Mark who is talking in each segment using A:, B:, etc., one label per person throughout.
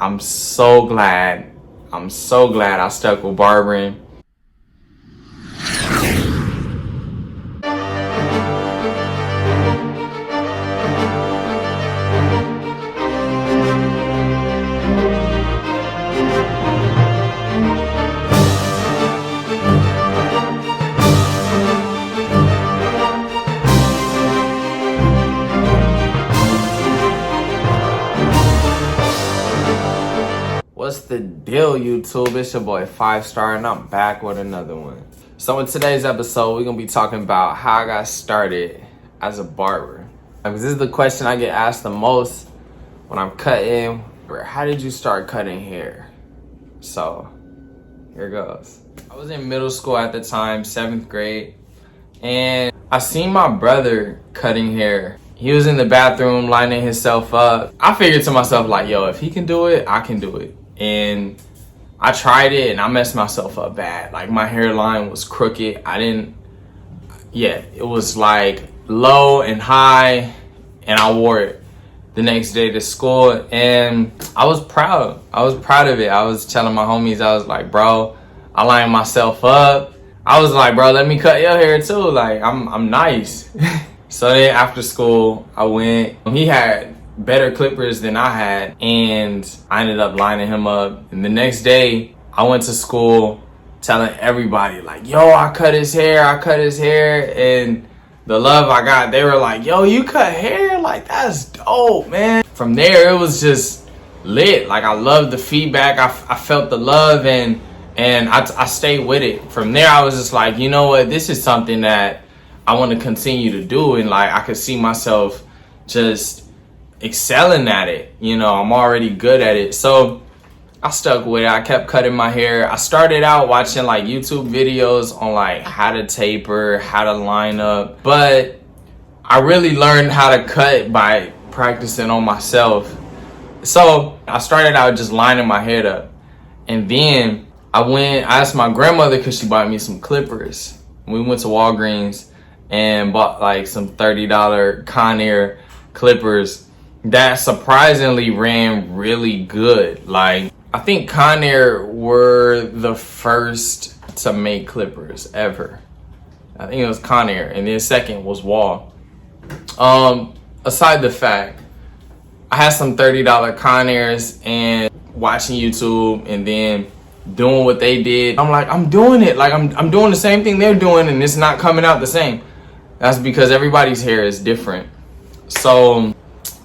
A: I'm so glad I stuck with barbering. What's the deal, YouTube? It's your boy 5-Star, and I'm back with another one. So in today's episode, we're gonna be talking about how I got started as a barber. Because this is the question I get asked the most when I'm cutting. How did you start cutting hair? So here goes. I was in middle school at the time, 7th grade, and I seen my brother cutting hair. He was in the bathroom lining himself up. I figured to myself, like, yo, if he can do it, I can do it. And I tried it and I messed myself up bad. Like, my hairline was crooked. It was like low and high, and I wore it the next day to school, and I was proud. I was proud of it. I was telling my homies, I was like, bro, I lined myself up. I was like, bro, let me cut your hair too. Like, I'm nice. So then after school, I went. He had better clippers than I had, and I ended up lining him up. And the next day, I went to school telling everybody, like, yo, I cut his hair. And the love I got, they were like, yo, you cut hair? Like, that's dope, man. From there, it was just lit. Like, I loved the feedback. I felt the love, and I stayed with it. From there, I was just like, you know what? This is something that I want to continue to do, and like I could see myself just excelling at it. You know, I'm already good at it, so I stuck with it. I kept cutting my hair. I started out watching like YouTube videos on like how to taper, how to line up, but I really learned how to cut by practicing on myself. So I started out just lining my hair up, and then I asked my grandmother because she bought me some clippers. We went to Walgreens and bought like some $30 Conair clippers that surprisingly ran really good. Like, I think Conair were the first to make clippers ever. I think it was Conair, and then second was Wall. Aside the fact, I had some $30 Conairs, and watching YouTube and then doing what they did, I'm like, I'm doing it. Like, I'm doing the same thing they're doing, and it's not coming out the same. That's because everybody's hair is different. So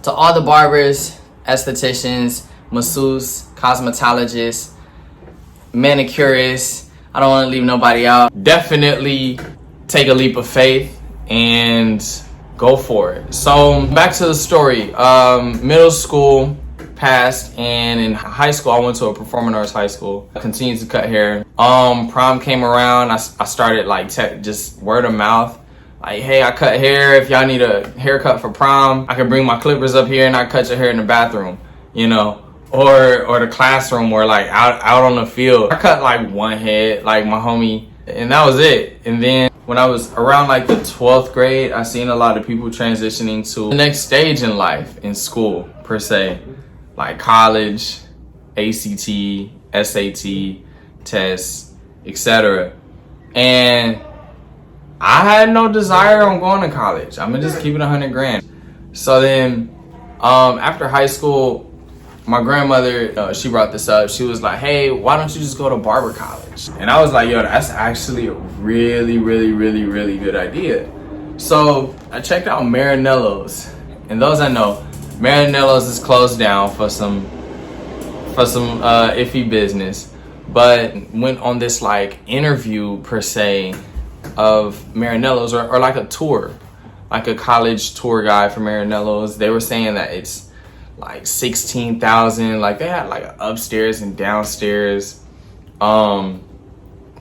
A: to all the barbers, estheticians, masseuse, cosmetologists, manicurists, I don't want to leave nobody out. Definitely take a leap of faith and go for it. So back to the story. Middle school passed, and in high school I went to a performing arts high school. I continued to cut hair. Prom came around. I started like just word of mouth. Like, hey, I cut hair. If y'all need a haircut for prom, I can bring my clippers up here and I cut your hair in the bathroom, you know, or the classroom, or like out on the field. I cut like one head, like my homie, and that was it. And then when I was around like the 12th grade, I seen a lot of people transitioning to the next stage in life, in school per se, like college, ACT, SAT, tests, etc. And I had no desire on going to college. I'm gonna just keep it 100 grand. So then, after high school, my grandmother, she brought this up. She was like, hey, why don't you just go to Barber College? And I was like, yo, that's actually a really, really, really, really good idea. So I checked out Marinello's. And those I know, Marinello's is closed down for some iffy business. But went on this like interview per se of Marinello's, or like a tour, like a college tour guide for Marinello's. They were saying that it's like 16,000. Like, they had like an upstairs and downstairs. College,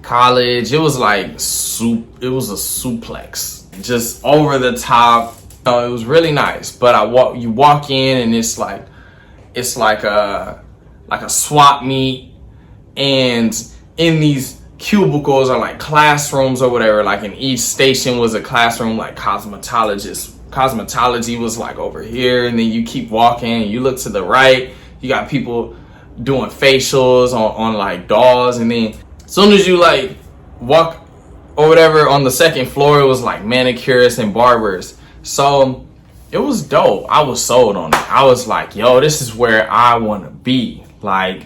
A: it was like it was a suplex, just over the top. It was really nice. But you walk in, and it's like a swap meet, and in these cubicles are like classrooms or whatever. Like, in each station was a classroom. Like, cosmetology was like over here, and then you keep walking and you look to the right, you got people doing facials on like dolls, and then as soon as you like walk or whatever on the second floor, it was like manicurists and barbers. So it was dope. I was sold on it. I was like, yo, this is where I want to be. Like,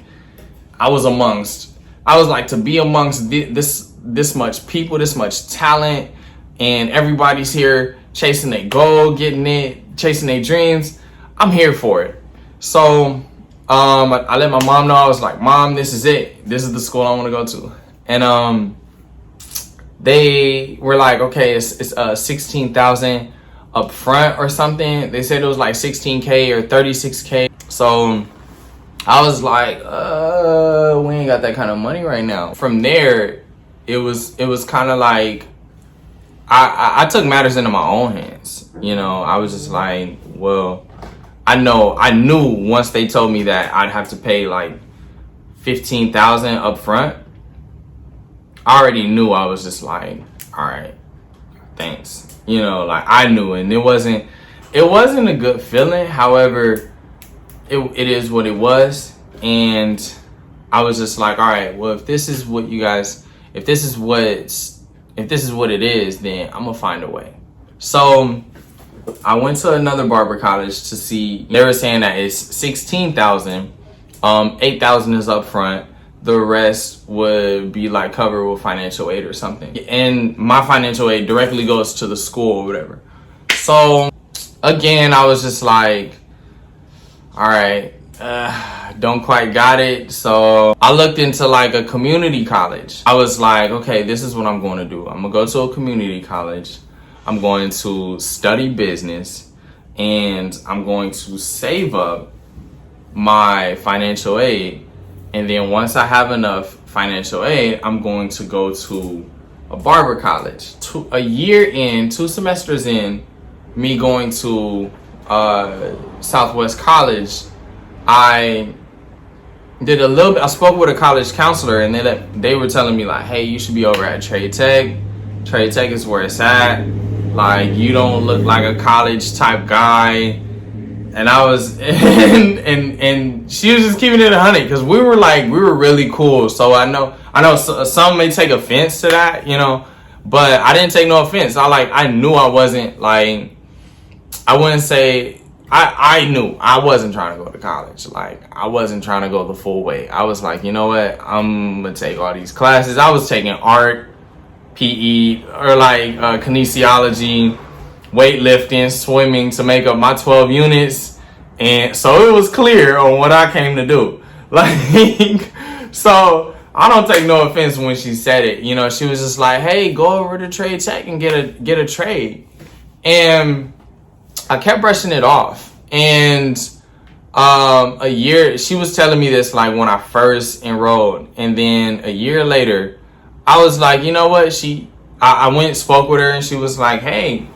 A: I was like, to be amongst this much people, this much talent, and everybody's here chasing their goal, getting it, chasing their dreams. I'm here for it. So I let my mom know. I was like, Mom, this is it. This is the school I want to go to. And they were like, okay, it's 16,000 up front or something. They said it was like 16K or 36K. So I was like, we ain't got that kind of money right now. From there, it was kind of like I took matters into my own hands. You know, I was just like, well, I knew once they told me that I'd have to pay like 15,000 up front. I already knew. I was just like, all right, thanks. You know, like I knew, and it wasn't a good feeling. However, it is what it was. And I was just like, all right, well, if this is what it is, then I'm gonna find a way. So I went to another barber college to see. They were saying that it's 16,000, 8,000 is up front. The rest would be like covered with financial aid or something. And my financial aid directly goes to the school or whatever. So again, I was just like, all right, don't quite got it. So I looked into like a community college. I was like, okay, this is what I'm going to do. I'm gonna go to a community college. I'm going to study business, and I'm going to save up my financial aid. And then once I have enough financial aid, I'm going to go to a barber college. A year in, 2 semesters in, me going to Southwest College, I did a little bit. I spoke with a college counselor, and they were telling me like, hey, you should be over at Trade Tech. Trade Tech is where it's at. Like, you don't look like a college type guy. And I was, and she was just keeping it 100, because we were really cool. So I know some may take offense to that, you know, but I didn't take no offense. I knew I wasn't like, I wouldn't say, I knew I wasn't trying to go to college. Like, I wasn't trying to go the full way. I was like, you know what, I'm gonna take all these classes. I was taking art, PE, or like kinesiology, weightlifting, swimming to make up my 12 units. And so it was clear on what I came to do. Like, so I don't take no offense when she said it. You know, she was just like, hey, go over to Trade Tech and get a trade. And I kept brushing it off. And a year, she was telling me this like when I first enrolled. And then a year later, I was like, you know what? I went and spoke with her, and she was like, hey,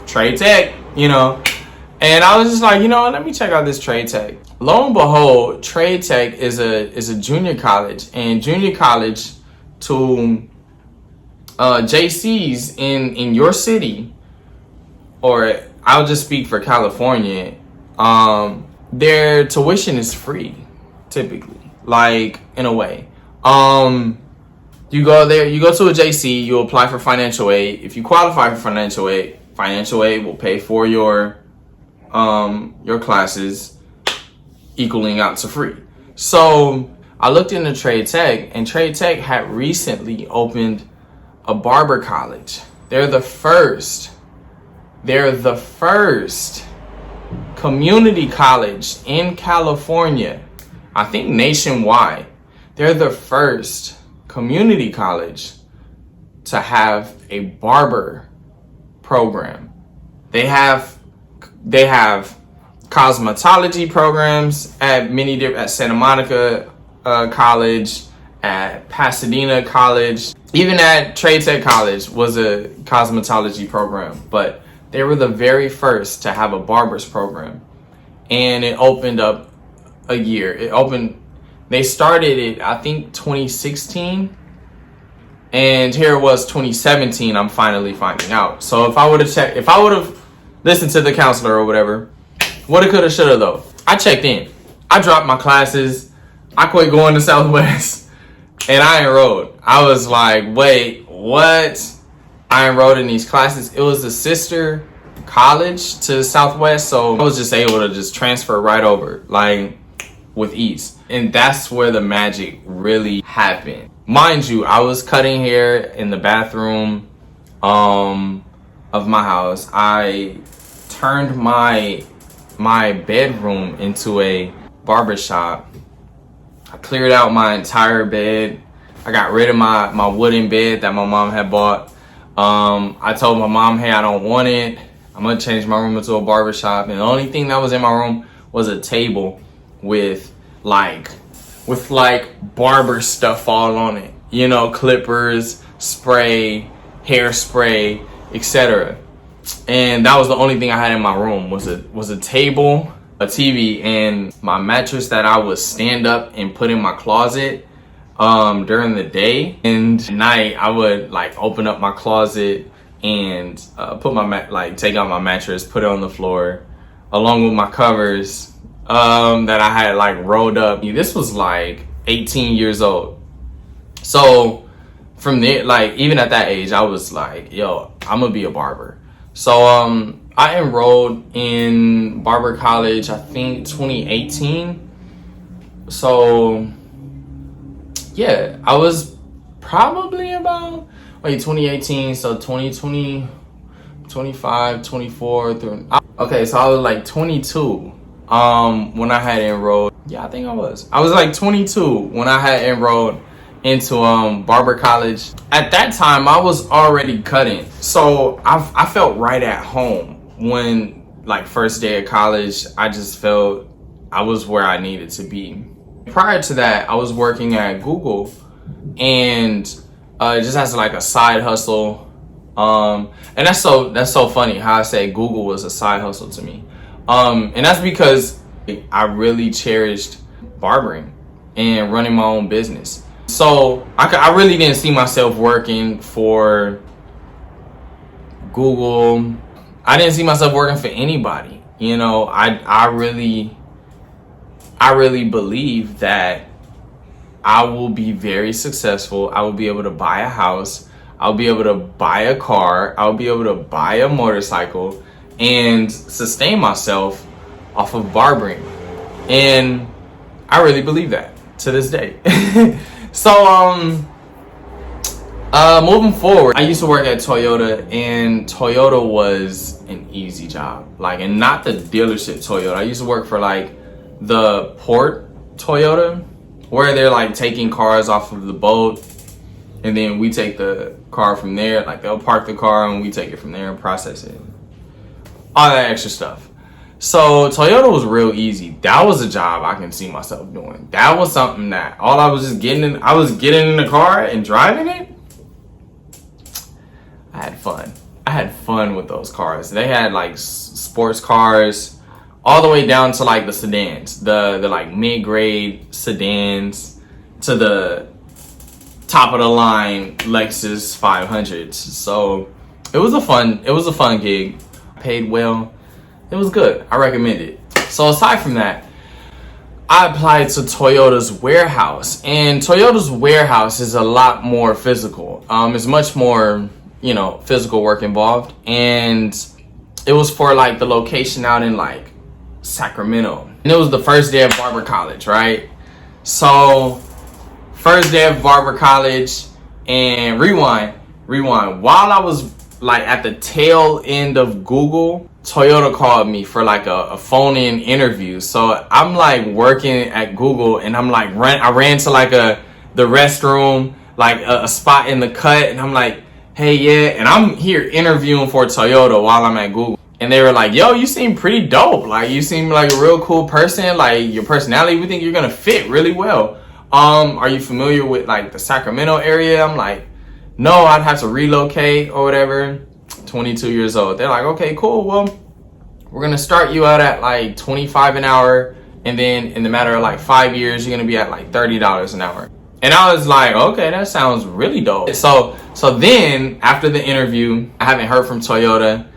A: Trade Tech, you know. And I was just like, you know, let me check out this Trade Tech. Lo and behold, Trade Tech is a junior college, and junior college to JCs in your city, or I'll just speak for California, their tuition is free, typically, like in a way. You go there, you go to a JC, you apply for financial aid. If you qualify for financial aid will pay for your classes, equaling out to free. So I looked into Trade Tech, and Trade Tech had recently opened a barber college. They're the first community college in California, I think nationwide. They're the first community college to have a barber program. They have cosmetology programs at Santa Monica College, at Pasadena College, even at Trade Tech College was a cosmetology program. But they were the very first to have a barber's program, and it opened up a year. They started it, I think, 2016, and here it was 2017. I'm finally finding out. So if I would have listened to the counselor or whatever, woulda, coulda, shoulda though. I checked in. I dropped my classes. I quit going to Southwest and I enrolled. I was like, wait, what? I enrolled in these classes. It was a sister college to Southwest, so I was just able to just transfer right over, like, with ease. And that's where the magic really happened. Mind you, I was cutting hair in the bathroom of my house. I turned my bedroom into a barber shop. I cleared out my entire bed. I got rid of my wooden bed that my mom had bought. I told my mom, hey, I don't want it. I'm gonna change my room into a barber shop. And the only thing that was in my room was a table with like barber stuff all on it. You know, clippers, spray, hairspray, etc. And that was the only thing I had in my room was a table, a TV, and my mattress that I would stand up and put in my closet during the day. And at night I would like open up my closet and put my take out my mattress, put it on the floor along with my covers that I had like rolled up. This was like 18 years old. So from there, like even at that age, I was like, yo, I'm gonna be a barber. So I enrolled in Barber College, I think 2018. So yeah, I was probably about 2018, so 2020, 25, 24 through, okay, so I was like 22 when I had enrolled. Yeah, I think I was like 22 when I had enrolled into Barber College. At that time I was already cutting, so I felt right at home. When like first day of college, I just felt I was where I needed to be. Prior to that, I was working at Google and just as like a side hustle, and that's so funny how I say Google was a side hustle to me, and that's because I really cherished barbering and running my own business. So I really didn't see myself working for Google. I didn't see myself working for anybody. You know, I really believe that I will be very successful. I will be able to buy a house. I'll be able to buy a car. I'll be able to buy a motorcycle and sustain myself off of barbering. And I really believe that to this day. So moving forward, I used to work at Toyota, and Toyota was an easy job. Like, and not the dealership Toyota. I used to work for like the port Toyota, where they're like taking cars off of the boat, and then we take the car from there. Like they'll park the car and we take it from there and process it. All that extra stuff. So Toyota was real easy. That was a job I can see myself doing. That was something that all I was just getting in. I was getting in the car and driving it. I had fun. I had fun with those cars. They had like sports cars all the way down to like the sedans, the like mid-grade sedans, to the top of the line Lexus 500s. So it was a fun gig. Paid well. It was good. I recommend it. So aside from that, I applied to Toyota's warehouse, and Toyota's warehouse is a lot more physical. It's much more, you know, physical work involved, and it was for like the location out in like Sacramento. And it was the first day of Barber College, right? So first day of Barber College, and rewind. While I was like at the tail end of Google, Toyota called me for like a phone-in interview. So I'm like working at Google, and I'm like I ran to like the restroom, like a spot in the cut, and I'm like, hey, yeah, and I'm here interviewing for Toyota while I'm at Google. And they were like, yo, you seem pretty dope. Like, you seem like a real cool person. Like, your personality, we think you're gonna fit really well. Are you familiar with like the Sacramento area? I'm like, no, I'd have to relocate or whatever. 22 years old. They're like, okay, cool. Well, we're gonna start you out at like 25 an hour, and then in the matter of like 5 years, you're gonna be at like $30 an hour. And I was like, okay, that sounds really dope. So then after the interview, I haven't heard from Toyota.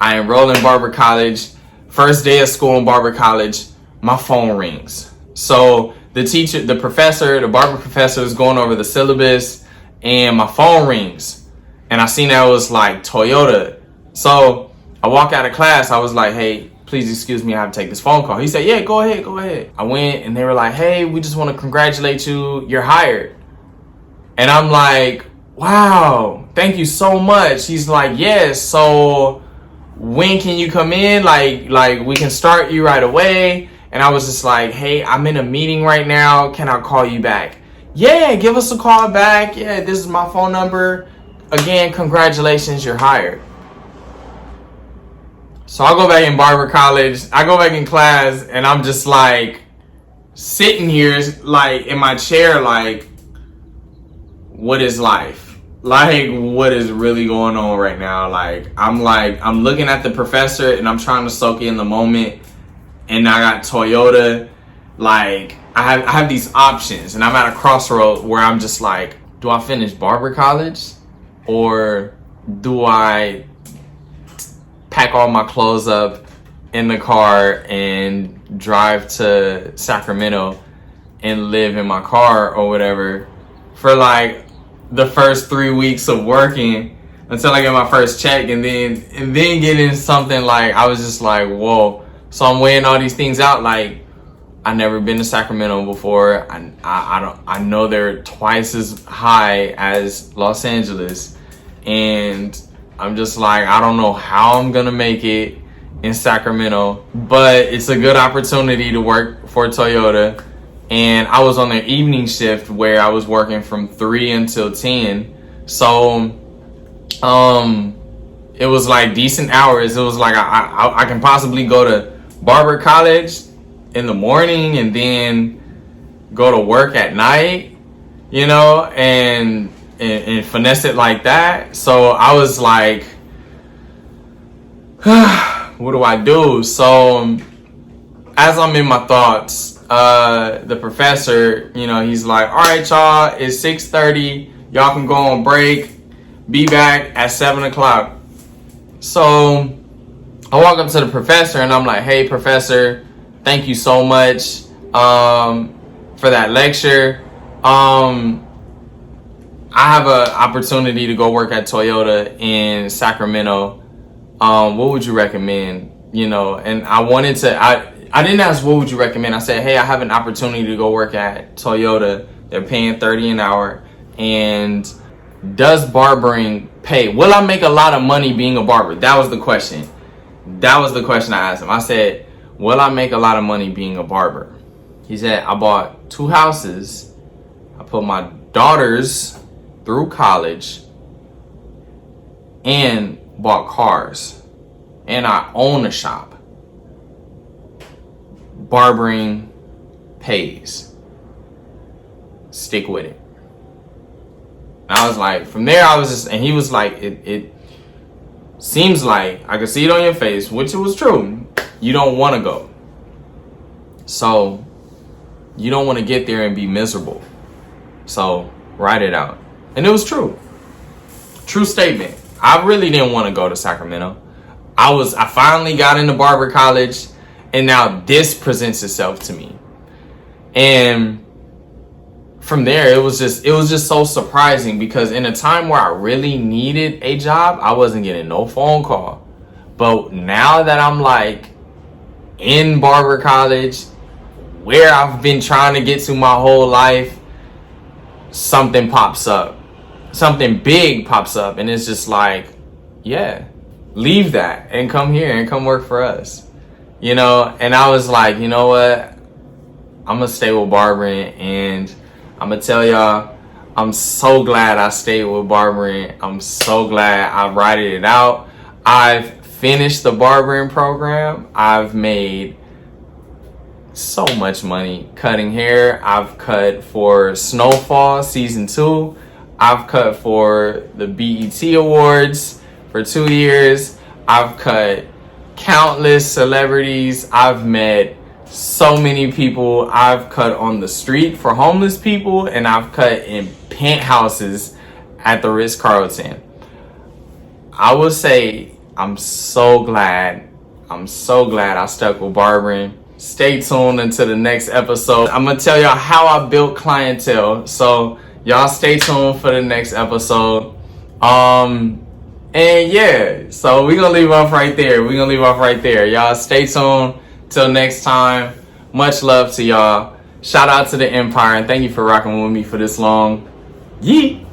A: I enroll in Barber College. First day of school in Barber College, my phone rings. So the barber professor is going over the syllabus, and my phone rings, and I seen that it was like Toyota. So I walk out of class. I was like, hey, please excuse me, I have to take this phone call. He said, yeah, go ahead. I went, and they were like, hey, we just want to congratulate you. You're hired. And I'm like, wow, thank you so much. He's like, yes. So when can you come in? Like we can start you right away. And I was just like, hey, I'm in a meeting right now. Can I call you back? Yeah, give us a call back. Yeah, this is my phone number. Again, congratulations, you're hired. So I go back in Barber College. I go back in class, and I'm just like sitting here, like in my chair, like, what is life? Like, what is really going on right now? I'm looking at the professor, and I'm trying to soak in the moment. And I got Toyota. Like, I have these options, and I'm at a crossroad where I'm just like, do I finish Barber College, or do I pack all my clothes up in the car and drive to Sacramento and live in my car or whatever for like the first 3 weeks of working until I get my first check, and then get into something like, I was just like, whoa. So I'm weighing all these things out. Like, I've never been to Sacramento before. I know they're twice as high as Los Angeles, and I'm just like, I don't know how I'm gonna make it in Sacramento, but it's a good opportunity to work for Toyota. And I was on their evening shift where I was working from 3 until 10. So it was like decent hours. It was like I can possibly go to Barber College in the morning and then go to work at night, you know, and finesse it like that. So I was like, what do I do? So as I'm in my thoughts, the professor, you know, he's like, all right, y'all, it's 6:30. Y'all can go on break. Be back at 7 o'clock. So I walk up to the professor, and I'm like, hey, professor, thank you so much for that lecture. I have an opportunity to go work at Toyota in Sacramento. What would you recommend? You know, and I didn't ask what would you recommend. I said, hey, I have an opportunity to go work at Toyota. They're paying $30 an hour. And does barbering pay? Will I make a lot of money being a barber? That was the question. That was the question I asked him. I said, will I make a lot of money being a barber? He said, I bought 2 houses. I put my daughters through college and bought cars. And I own a shop. Barbering pays. Stick with it. And I was like, from there, I was just, and he was like, it seems like, I could see it on your face, which it was true. You don't want to go. So you don't want to get there and be miserable. So write it out. And it was true. True statement. I really didn't want to go to Sacramento. I finally got into Barber College, and now this presents itself to me. And from there, it was just so surprising, because in a time where I really needed a job, I wasn't getting no phone call. But now that I'm like in Barber College, where I've been trying to get to my whole life, something pops up. Something big pops up, and it's just like, yeah, leave that and come here and come work for us. You know, and I was like, you know what? I'm going to stay with barbering, and I'm going to tell y'all, I'm so glad I stayed with barbering. I'm so glad I writed it out. I've finished the barbering program. I've made so much money cutting hair. I've cut for Snowfall season 2. I've cut for the BET Awards for 2 years. I've cut countless celebrities. I've met so many people. I've cut on the street for homeless people, and I've cut in penthouses at the Ritz-Carlton. I would say I'm so glad I stuck with barbering. stay tuned until the next episode. I'm gonna tell y'all how I built clientele. So y'all stay tuned for the next episode. And yeah, so we're gonna leave off right there. Y'all stay tuned till next time. Much love to y'all. Shout out to the Empire, and thank you for rocking with me for this long. Yeet.